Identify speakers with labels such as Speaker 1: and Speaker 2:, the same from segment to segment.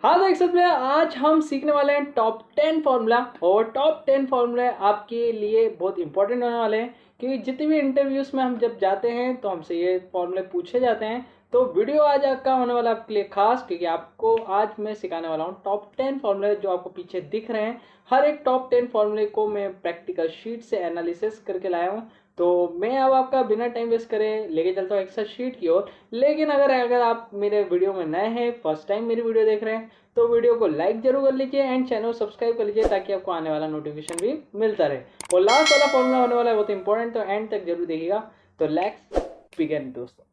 Speaker 1: हाँ देख सकते हैं, आज हम सीखने वाले हैं टॉप 10 फार्मूला। और टॉप 10 फार्मूला आपके लिए बहुत इंपॉर्टेंट होने वाले हैं, क्योंकि जितने भी इंटरव्यूज़ में हम जब जाते हैं तो हमसे ये फार्मूले पूछे जाते हैं। तो वीडियो आज आपका होने वाला आपके लिए खास, क्योंकि आपको आज मैं सिखाने वाला हूँ टॉप 10 फार्मूले जो आपको पीछे दिख रहे हैं। हर एक टॉप 10 फार्मूले को मैं प्रैक्टिकल शीट से एनालिसिस करके लाया हूँ। तो मैं अब आपका बिना टाइम वेस्ट करे लेके चलता हूँ एक्सेल शीट की ओर। लेकिन अगर आप मेरे वीडियो में नए हैं, फर्स्ट टाइम मेरी वीडियो देख रहे हैं, तो वीडियो को लाइक जरूर कर लीजिए एंड चैनल सब्सक्राइब कर लीजिए, ताकि आपको आने वाला नोटिफिकेशन भी मिलता रहे। और लास्ट वाला फॉर्मूला होने वाला है बहुत इंपॉर्टेंट, तो एंड तक जरूर देखिएगा। तो लेट्स बिगिन दोस्तों।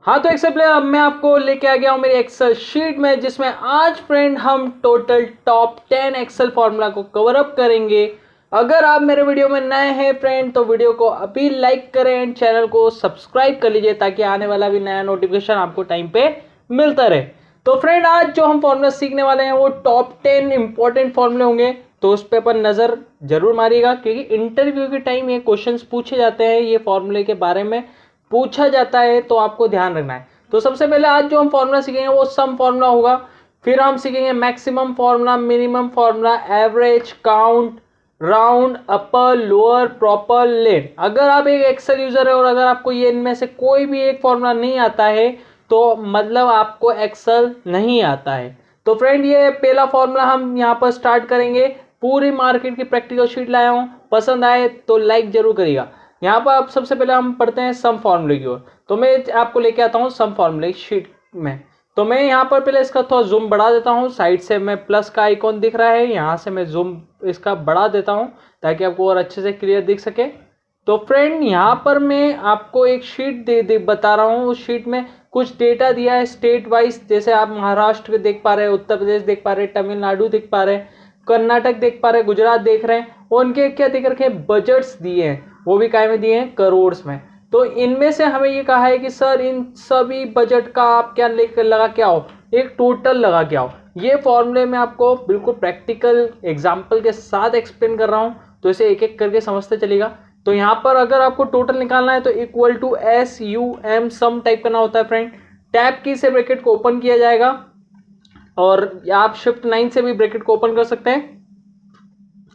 Speaker 1: हाँ तो एक्सेल प्ले अब मैं आपको लेके आ गया हूँ मेरी एक्सेल शीट में, जिसमें आज फ्रेंड हम टोटल टॉप 10 एक्सेल फॉर्मूला को कवर अप करेंगे। अगर आप मेरे वीडियो में नए हैं फ्रेंड, तो वीडियो को अभी लाइक करें एंड चैनल को सब्सक्राइब कर लीजिए, ताकि आने वाला भी नया नोटिफिकेशन आपको टाइम पे मिलता रहे। तो फ्रेंड आज जो हम फॉर्मूला सीखने वाले हैं वो टॉप 10 इंपॉर्टेंट फॉर्मूले होंगे, तो उस पर अपन नज़र जरूर मारिएगा, क्योंकि इंटरव्यू के टाइम ये क्वेश्चंस पूछे जाते हैं, ये फॉर्मूले के बारे में पूछा जाता है, तो आपको ध्यान रखना है। तो सबसे पहले आज जो हम फॉर्मूला सीखेंगे वो सम फॉर्मूला होगा। फिर हम सीखेंगे maximum formula, minimum formula, average, count, round, upper, lower, proper, len. अगर आप एक एक्सेल यूजर है और अगर आपको ये इनमें से कोई भी एक फॉर्मूला नहीं आता है, तो मतलब आपको एक्सेल नहीं आता है। तो फ्रेंड ये पहला फॉर्मूला हम यहाँ पर स्टार्ट करेंगे। पूरी मार्केट की प्रैक्टिकल शीट लाया हूँ, पसंद आए तो लाइक जरूर करिएगा। यहाँ पर आप सबसे पहले हम पढ़ते हैं सम फॉर्मूले की ओर। तो मैं आपको लेके आता हूँ सम फॉर्मूले शीट में। तो मैं यहाँ पर पहले इसका थोड़ा जूम बढ़ा देता हूँ। साइड से मैं प्लस का आइकॉन दिख रहा है, यहाँ से मैं जूम इसका बढ़ा देता हूँ ताकि आपको और अच्छे से क्लियर दिख सके। तो फ्रेंड यहाँ पर मैं आपको एक शीट दे बता रहा हूँ। उस शीट में कुछ डेटा दिया है स्टेट वाइज, जैसे आप महाराष्ट्र देख पा रहे हैं, उत्तर प्रदेश देख पा रहे हैं, तमिलनाडु देख पा रहे हैं, कर्नाटक देख पा रहे हैं, गुजरात देख रहे हैं। और उनके क्या देख रखे हैं, बजट्स दिए हैं, वो भी काय में दिए हैं, करोड़ में। तो इनमें से हमें ये कहा है कि सर इन सभी बजट का आप क्या लेकर लगा के आओ, एक टोटल लगा के आओ। ये फॉर्मूले में आपको बिल्कुल प्रैक्टिकल एग्जाम्पल के साथ एक्सप्लेन कर रहा हूँ, तो इसे एक एक करके समझते चलेगा। तो यहाँ पर अगर आपको टोटल निकालना है तो equal to S U M sum type करना होता है फ्रेंड। टैब की से ब्रैकेट को ओपन किया जाएगा, और आप शिफ्ट 9 से भी ब्रैकेट को ओपन कर सकते हैं।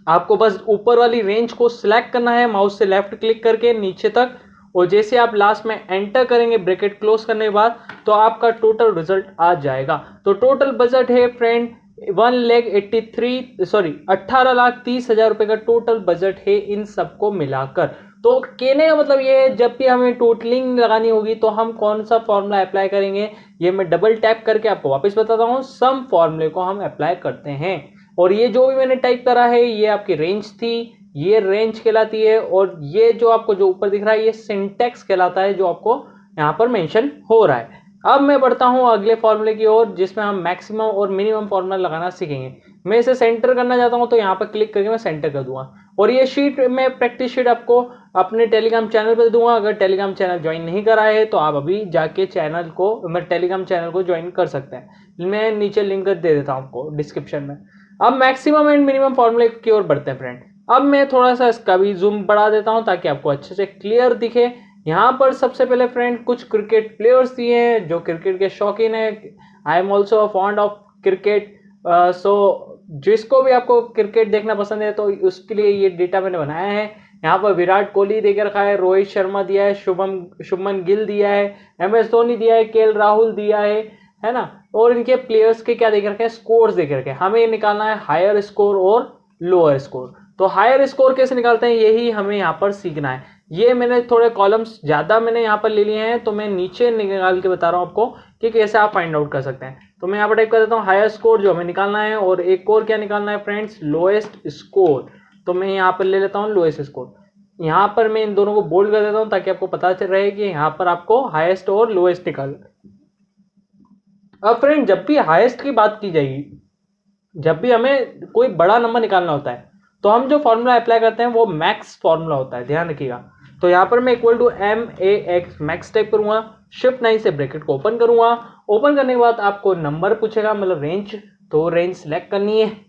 Speaker 1: आपको बस ऊपर वाली रेंज को सिलेक्ट करना है माउस से लेफ्ट क्लिक करके नीचे तक, और जैसे आप लास्ट में एंटर करेंगे ब्रैकेट क्लोज करने के बाद, तो आपका टोटल रिजल्ट आ जाएगा। तो टोटल बजट है फ्रेंड 18,30,000 रुपए का टोटल बजट है इन सबको मिलाकर। तो कहने का मतलब ये है, जब भी हमें टोटलिंग लगानी होगी तो हम कौन सा फॉर्मूला अप्लाई करेंगे, ये मैं डबल टैप करके आपको वापस बताता हूँ। सम फॉर्मूले को हम अप्लाई करते हैं, और ये जो भी मैंने टाइप करा है ये आपकी रेंज थी, ये रेंज कहलाती है। और ये जो आपको जो ऊपर दिख रहा है ये सिंटेक्स कहलाता है, जो आपको यहाँ पर मेंशन हो रहा है। अब मैं बढ़ता हूँ अगले फॉर्मूले की ओर, जिसमें हम मैक्सिमम और मिनिमम फॉर्मूला लगाना सीखेंगे। मैं इसे सेंटर करना चाहता हूँ, तो यहाँ पर क्लिक करके मैं सेंटर कर दूंगा। और ये शीट मैं प्रैक्टिस शीट आपको अपने टेलीग्राम चैनल पर दूंगा। अगर टेलीग्राम चैनल ज्वाइन नहीं करा है तो आप अभी जाके चैनल को, मेरे टेलीग्राम चैनल को ज्वाइन कर सकते हैं। मैं नीचे लिंक दे देता हूँ आपको डिस्क्रिप्शन में। अब मैक्सिमम एंड मिनिमम फॉर्मूले की ओर बढ़ते हैं फ्रेंड। अब मैं थोड़ा सा इसका भी जूम बढ़ा देता हूं ताकि आपको अच्छे से क्लियर दिखे। यहाँ पर सबसे पहले फ्रेंड कुछ क्रिकेट प्लेयर्स दिए हैं जो क्रिकेट के शौकीन है। I am also a fond of cricket, so जिसको भी आपको क्रिकेट देखना पसंद है तो उसके लिए ये डेटा मैंने बनाया है। यहाँ पर विराट कोहली दे के रखा है, रोहित शर्मा दिया है, शुभमन गिल दिया है, MS धोनी दिया है, KL राहुल दिया है ना। और इनके प्लेयर्स के क्या देख रखे हैं, स्कोर्स देख रखे हैं। हमें निकालना है हायर स्कोर और लोअर स्कोर। तो हायर स्कोर कैसे निकालते हैं यही हमें यहाँ पर सीखना है। ये मैंने थोड़े कॉलम्स ज़्यादा मैंने यहाँ पर ले लिए हैं, तो मैं नीचे निकाल के बता रहा हूँ आपको कि कैसे आप फाइंड आउट कर सकते हैं। तो मैं यहाँ पर टाइप कर देता हूँ हायर स्कोर जो हमें निकालना है, और एक और क्या निकालना है फ्रेंड्स, लोएस्ट स्कोर। तो मैं यहाँ पर ले लेता हूँ लोएस्ट स्कोर। यहाँ पर मैं इन दोनों को बोल्ड कर देता हूँ ताकि आपको पता चल रहे कि यहाँ पर आपको हाईएस्ट और लोएस्ट निकालना। अब फ्रेंड जब भी हाईएस्ट की बात की जाएगी, जब भी हमें कोई बड़ा नंबर निकालना होता है, तो हम जो फॉर्मूला अप्लाई करते हैं वो मैक्स फॉर्मूला होता है, ध्यान रखिएगा। तो यहाँ पर मैं equal to MAX max type करूंगा, शिफ्ट 9 से ब्रैकेट को ओपन करूंगा। ओपन करने के बाद आपको नंबर पूछेगा, मतलब रेंज, तो रेंज सेलेक्ट करनी है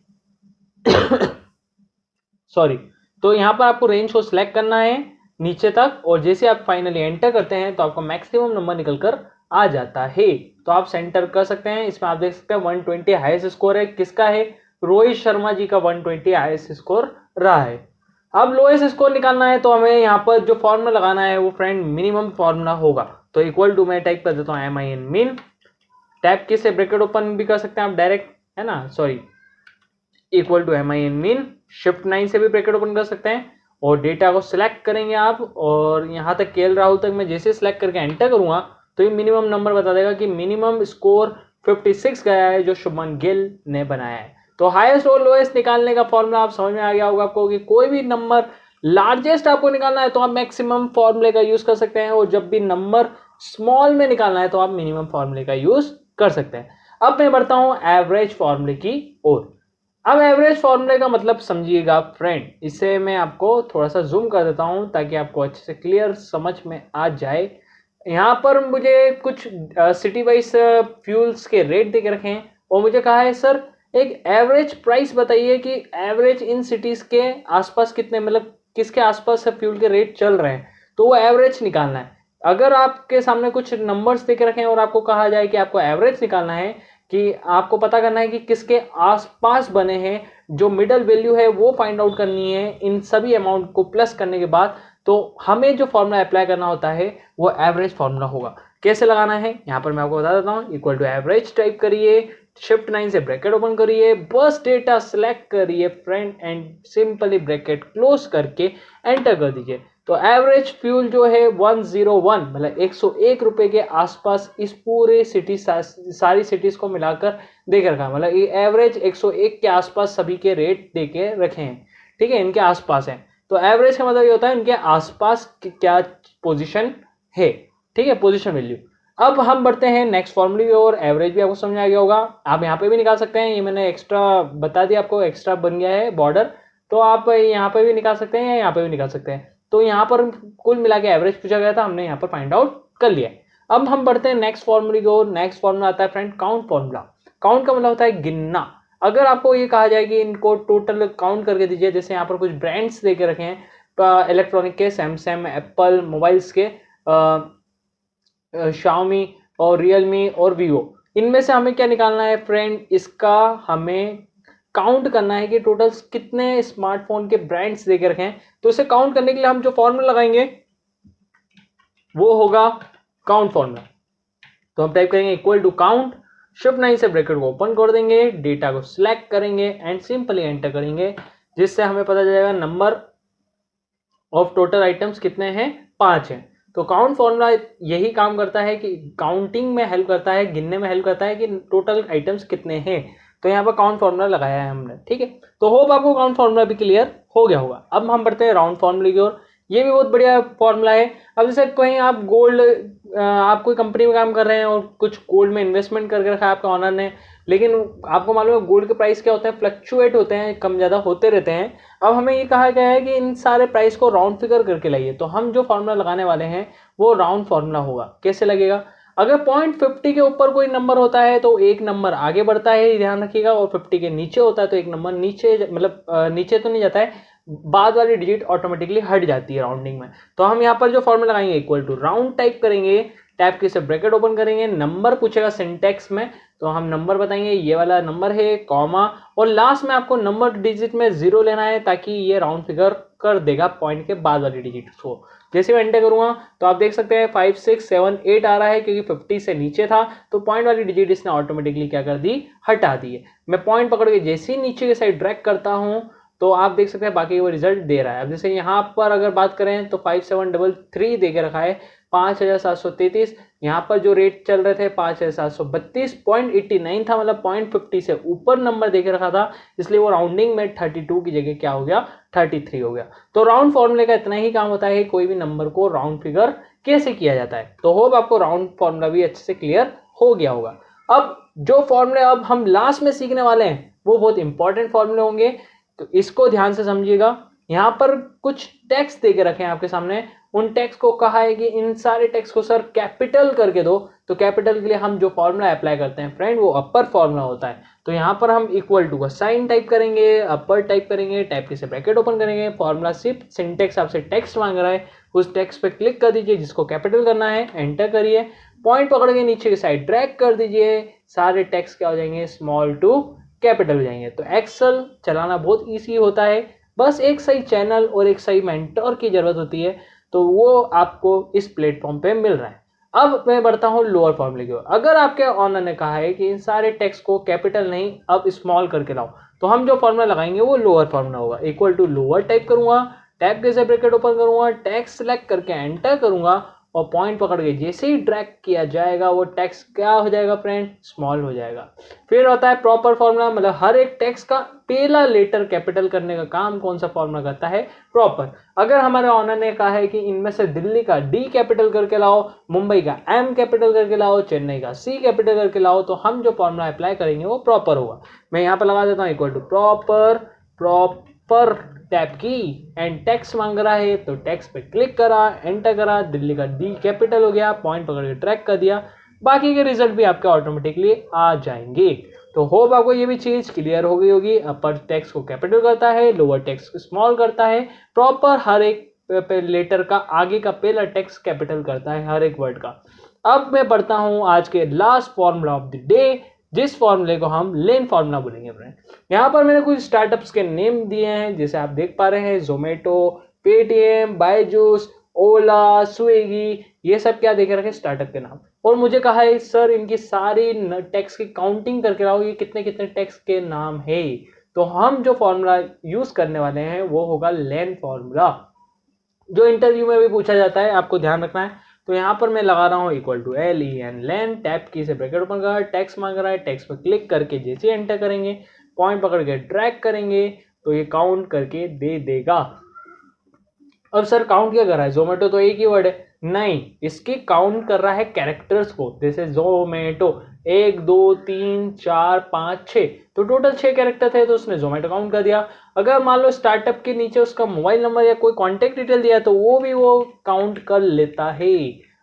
Speaker 1: सॉरी। तो यहाँ पर आपको रेंज को सिलेक्ट करना है नीचे तक, और जैसे आप फाइनली एंटर करते हैं तो आपको मैक्सिमम नंबर निकल कर आ जाता है। तो आप सेंटर कर सकते हैं। इसमें आप देख सकते हैं 120 हाईएस्ट स्कोर है, किसका है, रोहित शर्मा जी का 120 हाईएस्ट स्कोर रहा है। अब लोएस्ट स्कोर निकालना है तो हमें यहाँ पर जो फॉर्मूला लगाना है वो फ्रेंड मिनिमम फॉर्मूला होगा। तो इक्वल टू मैं टाइप कर देता हूँ MIN min, टैब की से ब्रैकेट ओपन भी कर सकते हैं आप डायरेक्ट, है ना, sorry, equal to MIN min, shift 9 से भी ब्रैकेट ओपन कर सकते हैं और डेटा को सिलेक्ट करेंगे आप। और यहाँ तक KL राहुल तक मैं जैसे सिलेक्ट करके एंटर करूंगा तो ये मिनिमम नंबर बता देगा कि मिनिमम स्कोर 56 गया है जो शुभमन गिल ने बनाया है। तो हाईएस्ट और लोएस्ट निकालने का फॉर्मूला आप समझ में आ गया होगा आपको कि कोई भी नंबर लार्जेस्ट आपको निकालना है तो आप मैक्सिमम फॉर्मूले का यूज कर सकते हैं, और जब भी नंबर स्मॉल में निकालना है तो आप मिनिमम फॉर्मूले का यूज कर सकते हैं। अब मैं बढ़ता हूं एवरेज फॉर्मूले की ओर। अब एवरेज फॉर्मूले का मतलब समझिएगा फ्रेंड, इसे मैं आपको थोड़ा सा जूम कर देता हूं ताकि आपको अच्छे से क्लियर समझ में आ जाए। यहाँ पर मुझे कुछ सिटी वाइज फ्यूल्स के रेट दे के रखे हैं और मुझे कहा है सर एक एवरेज प्राइस बताइए कि एवरेज इन सिटीज के आसपास कितने, मतलब किसके आसपास फ्यूल के रेट चल रहे हैं, तो वो एवरेज निकालना है। अगर आपके सामने कुछ नंबर्स दे के रखे हैं और आपको कहा जाए कि आपको एवरेज निकालना है, कि आपको पता करना है कि किसके आसपास बने हैं, जो मिडल वैल्यू है वो फाइंड आउट करनी है इन सभी अमाउंट को प्लस करने के बाद, तो हमें जो फॉर्मूला अप्लाई करना होता है वो एवरेज फॉर्मूला होगा। कैसे लगाना है यहाँ पर मैं आपको बता देता हूँ। इक्वल टू एवरेज टाइप करिए, शिफ्ट 9 से ब्रैकेट ओपन करिए, बस डेटा सेलेक्ट करिए friend and simply bracket close करके एंटर कर दीजिए। तो एवरेज फ्यूल जो है 101 मतलब 101 रुपए के आसपास इस पूरे सिटी सारी सिटीज को मिलाकर दे के रखा है, मतलब ये एवरेज 101 के आसपास सभी के रेट दे के रखे हैं, ठीक है, इनके आसपास है। तो एवरेज का मतलब ये होता है इनके आसपास क्या पोजीशन है, ठीक है, पोजीशन वैल्यू। अब हम बढ़ते हैं नेक्स्ट फॉर्मूले की ओर। एवरेज भी आपको समझ आ गया होगा, आप यहाँ पे भी निकाल सकते हैं, ये मैंने एक्स्ट्रा बता दिया आपको, एक्स्ट्रा बन गया है बॉर्डर, तो आप यहाँ पे भी निकाल सकते हैं या यहाँ पे भी निकाल सकते हैं। तो यहाँ पर कुल मिला के एवरेज पूछा गया था, हमने यहाँ पर फाइंड आउट कर लिया। अब हम बढ़ते हैं नेक्स्ट फॉर्मूले की ओर। नेक्स्ट फॉर्मूला आता है फ्रेंड काउंट फॉर्मूला। काउंट का मतलब होता है गिनना। अगर आपको ये कहा जाए कि इनको टोटल काउंट करके दीजिए, जैसे यहाँ पर कुछ ब्रांड्स दे के रखे हैं इलेक्ट्रॉनिक के, सैमसंग, एप्पल मोबाइल्स के, शाओमी और रियलमी और वीवो, इनमें से हमें क्या निकालना है फ्रेंड, इसका हमें काउंट करना है कि टोटल कितने स्मार्टफोन के ब्रांड्स दे के रखे हैं। तो इसे काउंट करने के लिए हम जो फॉर्मूला लगाएंगे वो होगा काउंट फॉर्मूला। तो हम टाइप करेंगे इक्वल टू काउंट, शिफ्ट 9 से ब्रैकेट को ओपन कर देंगे, डेटा को सिलेक्ट करेंगे एंड सिंपली एंटर करेंगे, जिससे हमें पता चल जाएगा नंबर ऑफ टोटल आइटम्स कितने हैं, 5 हैं। तो काउंट फॉर्मूला यही काम करता है कि काउंटिंग में हेल्प करता है, गिनने में हेल्प करता है कि टोटल आइटम्स कितने हैं। तो यहाँ पर काउंट फॉर्मूला लगाया है हमने, ठीक है। तो होप आपको काउंट फॉर्मूला भी क्लियर हो गया होगा। अब हम बढ़ते हैं राउंड फॉर्मूले की ओर। ये भी बहुत बढ़िया फॉर्मूला है। अब जैसे कहीं आप गोल्ड, आप कोई कंपनी में काम कर रहे हैं और कुछ गोल्ड में इन्वेस्टमेंट करके रखा है आपका ऑनर ने, लेकिन आपको मालूम है गोल्ड के प्राइस क्या होते हैं, फ्लक्चुएट होते हैं, कम ज़्यादा होते रहते हैं। अब हमें ये कहा गया है कि इन सारे प्राइस को राउंड फिगर करके लाइए। तो हम जो फॉर्मूला लगाने वाले हैं वो राउंड फॉर्मूला होगा। कैसे लगेगा, अगर 0.50 के ऊपर कोई नंबर होता है तो एक नंबर आगे बढ़ता है, ध्यान रखिएगा, और 50 के नीचे होता है तो एक नंबर नीचे, मतलब नीचे तो नहीं जाता है, बाद वाली डिजिट ऑटोमेटिकली हट जाती है राउंडिंग में। तो हम यहाँ पर जो फॉर्मूला लगाएंगे इक्वल टू राउंड टाइप करेंगे, टैब की से ब्रैकेट ओपन करेंगे, नंबर पूछेगा सिंटेक्स में, तो हम नंबर बताएंगे ये वाला नंबर है, कॉमा, और लास्ट में आपको नंबर डिजिट में 0 लेना है ताकि ये राउंड फिगर कर देगा पॉइंट के बाद वाली डिजिट को। जैसे मैं एंटर करूंगा तो आप देख सकते हैं 5 6 7 8 आ रहा है, क्योंकि 50 से नीचे था तो पॉइंट वाली डिजिट इसने ऑटोमेटिकली क्या कर दी, हटा दी है। मैं पॉइंट पकड़ के जैसे ही नीचे की साइड ड्रैग करता हूं तो आप देख सकते हैं बाकी वो रिजल्ट दे रहा है। अब जैसे यहाँ पर अगर बात करें तो 5733 दे के रखा है, 5733, यहाँ पर जो रेट चल रहे थे 5732, 0.89 था, मतलब 0.50 से ऊपर नंबर दे के रखा था, इसलिए वो राउंडिंग में 32 की जगह क्या हो गया, 33 हो गया। तो राउंड फॉर्मूले का इतना ही काम होता है, कोई भी नंबर को राउंड फिगर कैसे किया जाता है। तो होप आपको राउंड फॉर्मूला भी अच्छे से क्लियर हो गया होगा। अब जो फॉर्मूले अब हम लास्ट में सीखने वाले हैं वो बहुत इंपॉर्टेंट फॉर्मूले होंगे, तो इसको ध्यान से समझिएगा। यहाँ पर कुछ टेक्स्ट दे के रखे हैं आपके सामने, उन टेक्स्ट को कहा है कि इन सारे टेक्स्ट को सर कैपिटल करके दो। तो कैपिटल के लिए हम जो फॉर्मूला अप्लाई करते हैं फ्रेंड वो अपर फॉर्मूला होता है। तो यहाँ पर हम इक्वल टू का साइन टाइप करेंगे, अपर टाइप करेंगे, टाइप की से ब्रैकेट ओपन करेंगे, फॉर्मूला सिर्फ सिंटेक्स आपसे टेक्स्ट मांग रहा है, उस टेक्स्ट पे क्लिक कर दीजिए जिसको कैपिटल करना है, एंटर करिए, पॉइंट पकड़ के नीचे की साइड ड्रैग कर दीजिए, सारे टेक्स्ट क्या हो जाएंगे, स्मॉल टू कैपिटल हो जाएंगे। तो एक्सेल चलाना बहुत ईजी होता है, बस एक सही चैनल और एक सही मेंटर की जरूरत होती है, तो वो आपको इस प्लेटफॉर्म पे मिल रहा है। अब मैं बढ़ता हूँ लोअर फॉर्मूले की ओर। अगर आपके ऑनर ने कहा है कि इन सारे टेक्स्ट को कैपिटल नहीं अब स्मॉल करके लाओ, तो हम जो फॉर्मूला लगाएंगे वो लोअर फॉर्मूला होगा। इक्वल टू लोअर टाइप करूंगा, टैब के से ब्रैकेट ओपन करूंगा, टेक्स्ट सेलेक्ट करके एंटर करूंगा और पॉइंट पकड़ के जैसे ही ड्रैग किया जाएगा वो टेक्स्ट क्या हो जाएगा फ्रेंड, स्मॉल हो जाएगा। फिर होता है प्रॉपर फॉर्मूला, मतलब हर एक टेक्स्ट का पहला लेटर कैपिटल करने का काम कौन सा फॉर्मूला करता है, प्रॉपर। अगर हमारे ऑनर ने कहा है कि इनमें से दिल्ली का डी कैपिटल करके लाओ, मुंबई का एम कैपिटल करके लाओ, चेन्नई का सी कैपिटल करके लाओ, तो हम जो फॉर्मूला अप्लाई करेंगे वो प्रॉपर होगा। मैं यहाँ पर लगा देता हूँ इक्वल टू प्रॉपर टैब की एंड टेक्स्ट मांग रहा है तो टेक्स्ट पे क्लिक करा, एंटर करा, दिल्ली का डी कैपिटल हो गया, पॉइंट पकड़ के ट्रैक कर दिया, बाकी के रिजल्ट भी आपके ऑटोमेटिकली आ जाएंगे। तो होप आपको ये भी चीज क्लियर हो गई होगी। अपर टेक्स्ट को कैपिटल करता है, लोअर टेक्स्ट को स्मॉल करता है, प्रॉपर हर एक लेटर का आगे का पहला टेक्स्ट कैपिटल करता है हर एक वर्ड का। अब मैं पढ़ता हूं आज के last formula of the day, जिस फॉर्मूले को हम लेन फॉर्मूला बोलेंगे फ्रेंड। यहाँ पर मैंने कुछ स्टार्टअप्स के नेम दिए हैं, जैसे आप देख पा रहे हैं जोमेटो, पेटीएम, बायजूस, ओला, स्विगी, ये सब क्या देखे रखे स्टार्टअप के नाम। और मुझे कहा है सर इनकी सारी टैक्स की काउंटिंग करके लाओ, ये कितने कितने टैक्स के नाम है। तो हम जो फॉर्मूला यूज करने वाले हैं वो होगा लेन फॉर्मूला, जो इंटरव्यू में भी पूछा जाता है, आपको ध्यान रखना है। तो यहाँ पर मैं लगा रहा हूँ equal to LEN, len, tab key से ब्रैकेट ओपन कर, टेक्स्ट मांग रहा है, टेक्स्ट पर क्लिक करके जैसे एंटर करेंगे, पॉइंट पकड़ के ड्रैग करेंगे तो ये काउंट करके दे देगा। अब सर काउंट क्या कर रहा है, जोमेटो तो एक ही वर्ड है, नहीं, इसकी काउंट कर रहा है कैरेक्टर्स को। जैसे जोमेटो 1 2 3 4 5 6, तो टोटल 6 कैरेक्टर थे तो उसने जोमेटो काउंट कर दिया। अगर मान लो स्टार्टअप के नीचे उसका मोबाइल नंबर या कोई कॉन्टेक्ट डिटेल दिया तो वो भी वो काउंट कर लेता है।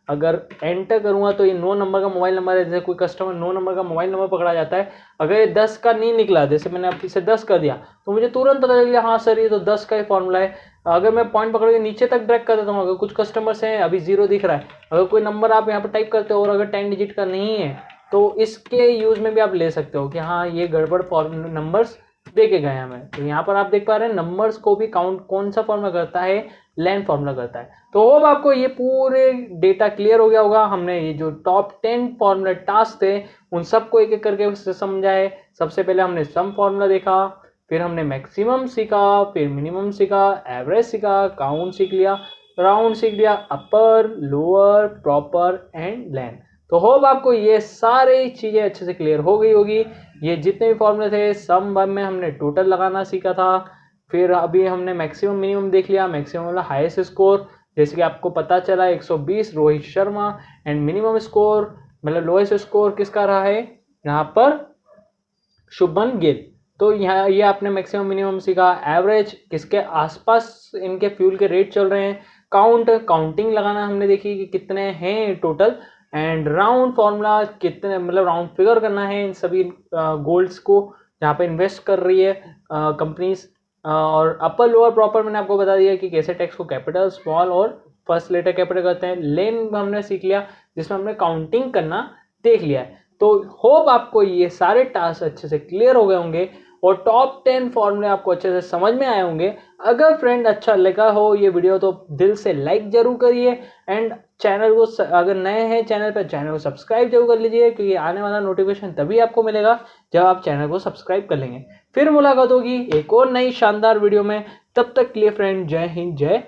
Speaker 1: अगर एंटर करूंगा तो ये 9 नंबर का मोबाइल नंबर है, जैसे कोई कस्टमर 9 नंबर का मोबाइल नंबर पकड़ा जाता है, अगर ये 10 का नहीं निकला, जैसे मैंने अब इसे 10 कर दिया तो मुझे तुरंत पता चल गया हाँ सर ये तो 10 का ही फॉर्मूला है। अगर मैं पॉइंट पकड़ के नीचे तक ड्रैग कर देता हूँ, अगर कुछ कस्टमर्स हैं अभी 0 दिख रहा है, अगर कोई नंबर आप यहाँ पर टाइप करते हो और अगर 10 डिजिट का नहीं है तो इसके यूज में भी आप ले सकते हो कि हाँ ये गड़बड़ नंबर्स देके गए हमें। तो यहाँ पर आप देख पा रहे हैं नंबर्स को भी काउंट कौन सा फॉर्मूला करता है, लेन फॉर्मूला करता है। तो होप आपको ये पूरे डेटा क्लियर हो गया होगा। हमने ये जो टॉप 10 फॉर्मूला टास्क थे उन सबको एक एक करके समझाए। सबसे पहले हमने सम फॉर्मूला देखा, फिर हमने मैक्सिमम सीखा, फिर मिनिमम सीखा, एवरेज सीखा, काउंट सीख लिया, राउंड सीख लिया, अपर, लोअर, प्रॉपर एंड लेन। तो होप आपको ये सारी चीजें अच्छे से क्लियर हो गई होगी। ये जितने भी फॉर्मूले थे सम में हमने टोटल लगाना सीखा था, फिर अभी हमने मैक्सिमम मिनिमम देख लिया, मैक्सिमम वाला हाईएस्ट स्कोर, जैसे कि आपको पता चला 120 Rohit Sharma, and minimum score मतलब लोएस्ट स्कोर किसका रहा है यहाँ पर, शुभमन गिल। तो यहाँ ये आपने मैक्सिमम मिनिमम सीखा, एवरेज किसके आसपास इनके फ्यूल के रेट चल रहे हैं, काउंटिंग लगाना हमने देखी कि कितने हैं टोटल, एंड राउंड फॉर्मूला कितने मतलब राउंड फिगर करना है इन सभी गोल्ड्स को जहाँ पे इन्वेस्ट कर रही है कंपनीज। और अपर लोअर प्रॉपर मैंने आपको बता दिया कि कैसे टैक्स को कैपिटल, स्मॉल और फर्स्ट लेटर कैपिटल करते हैं। लेन हमने सीख लिया जिसमें हमने काउंटिंग करना देख लिया है। तो होप आपको ये सारे टास्क अच्छे से क्लियर हो गए होंगे और टॉप 10 फॉर्मूले आपको अच्छे से समझ में आए होंगे। अगर फ्रेंड अच्छा लगा हो ये वीडियो तो दिल से लाइक जरूर करिए, एंड चैनल को अगर नए हैं चैनल पर चैनल को सब्सक्राइब जरूर कर लीजिए, क्योंकि आने वाला नोटिफिकेशन तभी आपको मिलेगा जब आप चैनल को सब्सक्राइब कर लेंगे। फिर मुलाकात होगी एक और नई शानदार वीडियो में, तब तक के लिए फ्रेंड जय हिंद जय